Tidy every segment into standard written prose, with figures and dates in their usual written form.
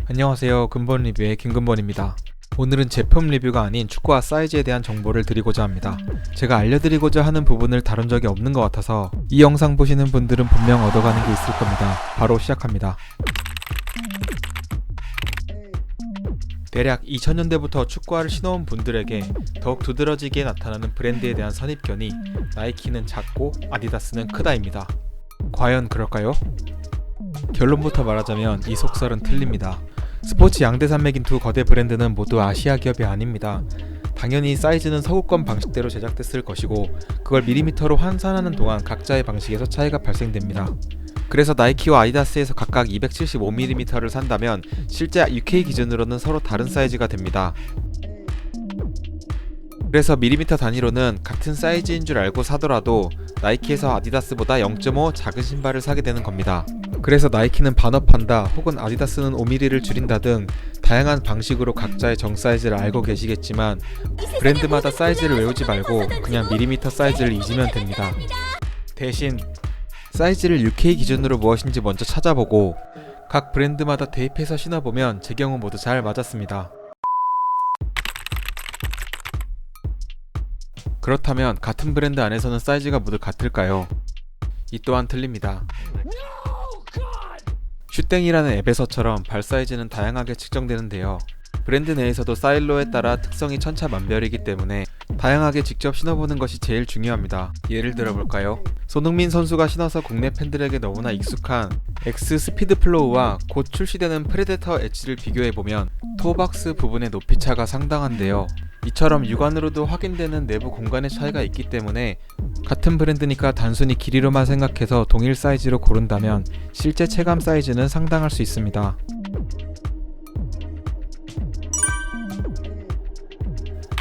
안녕하세요. 근본 리뷰의 김근본입니다. 오늘은 제품 리뷰가 아닌 축구화 사이즈에 대한 정보를 드리고자 합니다. 제가 알려드리고자 하는 부분을 다룬 적이 없는 것 같아서 이 영상 보시는 분들은 분명 얻어가는 게 있을 겁니다. 바로 시작합니다. 대략 2000년대부터 축구화를 신어온 분들에게 더욱 두드러지게 나타나는 브랜드에 대한 선입견이 나이키는 작고 아디다스는 크다입니다. 과연 그럴까요? 결론부터 말하자면 이 속설은 틀립니다. 스포츠 양대 산맥인 두 거대 브랜드는 모두 아시아 기업이 아닙니다. 당연히 사이즈는 서구권 방식대로 제작됐을 것이고 그걸 밀리미터로 환산하는 동안 각자의 방식에서 차이가 발생됩니다. 그래서 나이키와 아디다스에서 각각 275mm를 산다면 실제 UK 기준으로는 서로 다른 사이즈가 됩니다. 그래서 밀리미터 단위로는 같은 사이즈인 줄 알고 사더라도 나이키에서 아디다스보다 0.5 작은 신발을 사게 되는 겁니다. 그래서 나이키는 반업한다 혹은 아디다스는 5mm를 줄인다 등 다양한 방식으로 각자의 정 사이즈를 알고 계시겠지만 브랜드마다 사이즈를 외우지 말고 그냥 밀리미터 사이즈를 잊으면 됩니다. 대신 사이즈를 UK 기준으로 무엇인지 먼저 찾아보고 각 브랜드마다 대입해서 신어보면 제 경우 모두 잘 맞았습니다. 그렇다면 같은 브랜드 안에서는 사이즈가 모두 같을까요? 이 또한 틀립니다. 슈땡이라는 앱에서처럼 발 사이즈는 다양하게 측정되는데요. 브랜드 내에서도 사일로에 따라 특성이 천차만별이기 때문에 다양하게 직접 신어보는 것이 제일 중요합니다. 예를 들어볼까요? 손흥민 선수가 신어서 국내 팬들에게 너무나 익숙한 X 스피드 플로우와 곧 출시되는 프레데터 엣지를 비교해보면 토박스 부분의 높이차가 상당한데요. 이처럼 육안으로도 확인되는 내부 공간의 차이가 있기 때문에 같은 브랜드니까 단순히 길이로만 생각해서 동일 사이즈로 고른다면 실제 체감 사이즈는 상당할 수 있습니다.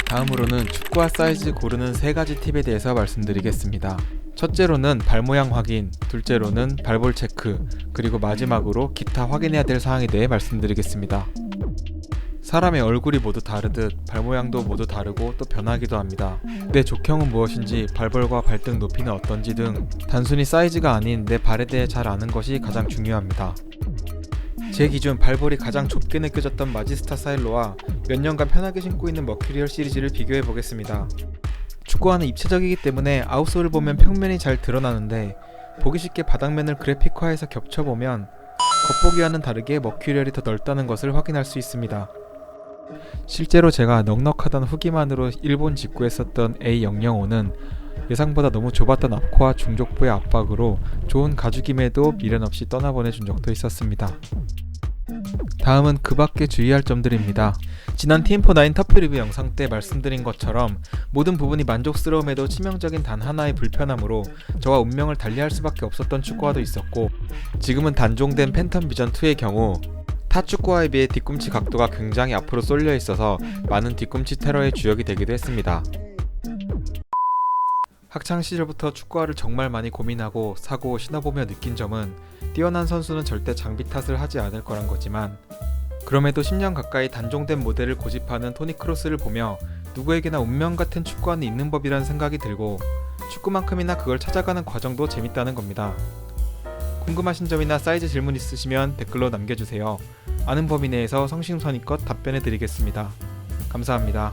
다음으로는 축구화 사이즈 고르는 3가지 팁에 대해서 말씀드리겠습니다. 첫째로는 발 모양 확인, 둘째로는 발볼 체크, 그리고 마지막으로 기타 확인해야 될 사항에 대해 말씀드리겠습니다. 사람의 얼굴이 모두 다르듯 발 모양도 모두 다르고 또 변하기도 합니다. 내 족형은 무엇인지, 발볼과 발등 높이는 어떤지 등 단순히 사이즈가 아닌 내 발에 대해 잘 아는 것이 가장 중요합니다. 제 기준 발볼이 가장 좁게 느껴졌던 마지스타 사일로와 몇 년간 편하게 신고 있는 머큐리얼 시리즈를 비교해 보겠습니다. 축구화는 입체적이기 때문에 아웃솔을 보면 평면이 잘 드러나는데 보기 쉽게 바닥면을 그래픽화해서 겹쳐보면 겉보기와는 다르게 머큐리얼이 더 넓다는 것을 확인할 수 있습니다. 실제로 제가 넉넉하던 후기만으로 일본 직구에 썼던 A005는 예상보다 너무 좁았던 앞코와 중족부의 압박으로 좋은 가죽임에도 미련 없이 떠나보내준 적도 있었습니다. 다음은 그 밖에 주의할 점들입니다. 지난 TM49 터프 리뷰 영상 때 말씀드린 것처럼 모든 부분이 만족스러움에도 치명적인 단 하나의 불편함으로 저와 운명을 달리할 수밖에 없었던 축구화도 있었고, 지금은 단종된 팬텀 비전 2의 경우 타 축구화에 비해 뒤꿈치 각도가 굉장히 앞으로 쏠려 있어서 많은 뒤꿈치 테러의 주역이 되기도 했습니다. 학창시절부터 축구화를 정말 많이 고민하고 사고 신어보며 느낀 점은 뛰어난 선수는 절대 장비 탓을 하지 않을 거란 거지만, 그럼에도 10년 가까이 단종된 모델을 고집하는 토니 크로스를 보며 누구에게나 운명 같은 축구화는 있는 법이라는 생각이 들고 축구만큼이나 그걸 찾아가는 과정도 재밌다는 겁니다. 궁금하신 점이나 사이즈 질문 있으시면 댓글로 남겨주세요. 아는 범위 내에서 성심성의껏 답변해 드리겠습니다. 감사합니다.